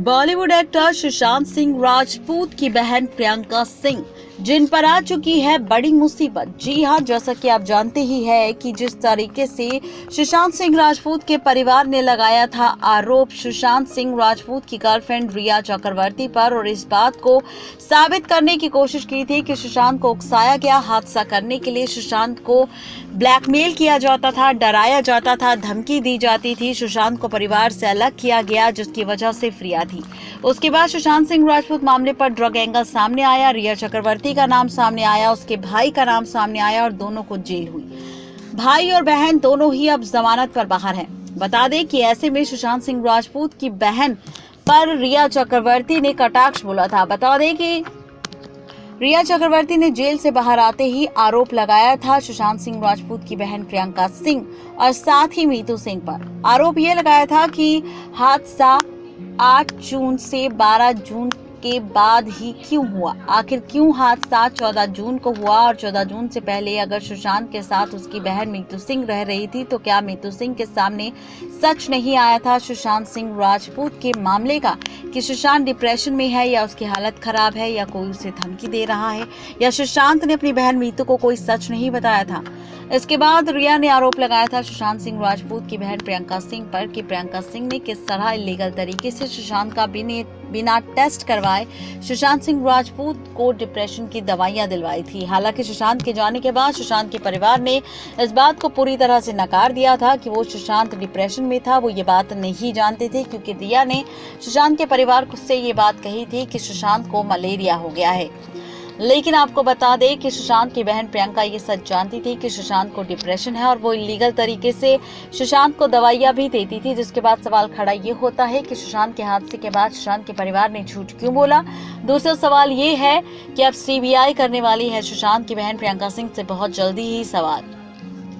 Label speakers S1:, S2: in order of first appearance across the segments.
S1: Bollywood actor Sushant Singh Rajput की बहन प्रियंका सिंह जिन पर आ चुकी है बड़ी मुसीबत। जी हां, जैसा कि आप जानते ही है कि जिस तरीके से सुशांत सिंह राजपूत के परिवार ने लगाया था आरोप सुशांत सिंह राजपूत की गर्लफ्रेंड रिया चक्रवर्ती पर और इस बात को साबित करने की कोशिश की थी कि सुशांत को उकसाया गया, हादसा करने के लिए सुशांत को ब्लैकमेल किया जाता था, डराया जाता था, धमकी दी जाती थी, सुशांत को परिवार से अलग किया गया जिसकी वजह से फ्रिया थी। उसके बाद सुशांत सिंह राजपूत मामले पर ड्रग एंगल सामने आया, रिया चक्रवर्ती का नाम सामने आया, उसके भाई का नाम सामने आया और दोनों को जेल हुई। भाई और बहन दोनों ही अब जमानत पर बाहर हैं। बता दें कि ऐसे में सुशांत सिंह राजपूत की बहन पर रिया चक्रवर्ती ने कटाक्ष बोला था। बता दें कि रिया चक्रवर्ती ने जेल से बाहर आते ही आरोप लगाया था सुशांत सिंह राजपूत की बहन प्रियंका सिंह और साथ ही मीतू सिंह पर। आरोप यह लगाया था कि हादसा 8 जून से 12 जून के बाद ही क्यों हुआ, आखिर क्यों हादसा 14 जून को हुआ और 14 जून से पहले अगर सुशांत के साथ उसकी बहन मीतू सिंह रह रही थी तो क्या मीतू सिंह के सामने सच नहीं आया था सुशांत सिंह राजपूत के मामले का कि सुशांत डिप्रेशन में है या उसकी हालत खराब है या कोई उसे धमकी दे रहा है या सुशांत ने अपनी बहन मीतू को कोई सच नहीं बताया था। इसके बाद रिया ने आरोप लगाया था सुशांत सिंह राजपूत की बहन प्रियंका सिंह पर कि प्रियंका सिंह ने किस तरह इलीगल तरीके से सुशांत का बिना टेस्ट करवाए सुशांत सिंह राजपूत को डिप्रेशन की दवाइयां दिलवाई थी। हालांकि सुशांत के जाने के बाद सुशांत के परिवार ने इस बात को पूरी तरह से नकार दिया था कि वो सुशांत डिप्रेशन में था। वो ये बात नहीं जानते थे क्योंकि रिया ने सुशांत के परिवार से ये बात कही थी कि सुशांत को मलेरिया हो गया है। लेकिन आपको बता दें कि सुशांत की बहन प्रियंका ये सच जानती थी कि सुशांत को डिप्रेशन है और वो इलीगल तरीके से सुशांत को दवाइयां भी देती थी। जिसके बाद सवाल खड़ा ये होता है कि सुशांत के हादसे के बाद सुशांत के परिवार ने झूठ क्यों बोला। दूसरा सवाल ये है कि अब सीबीआई करने वाली है सुशांत की बहन प्रियंका सिंह से बहुत जल्दी ही सवाल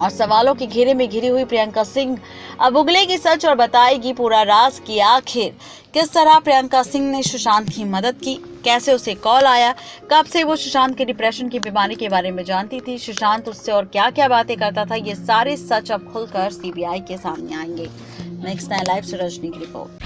S1: और सवालों के घेरे में घिरी हुई प्रियंका सिंह अब उगलेगी सच और बताएगी पूरा राज कि आखिर किस तरह प्रियंका सिंह ने सुशांत की मदद की, कैसे उसे कॉल आया, कब से वो सुशांत के डिप्रेशन की बीमारी के बारे में जानती थी, सुशांत उससे और क्या क्या बातें करता था। ये सारे सच अब खुलकर सीबीआई के सामने आएंगे। नेक्स्ट टाइम लाइव से रजनी की रिपोर्ट।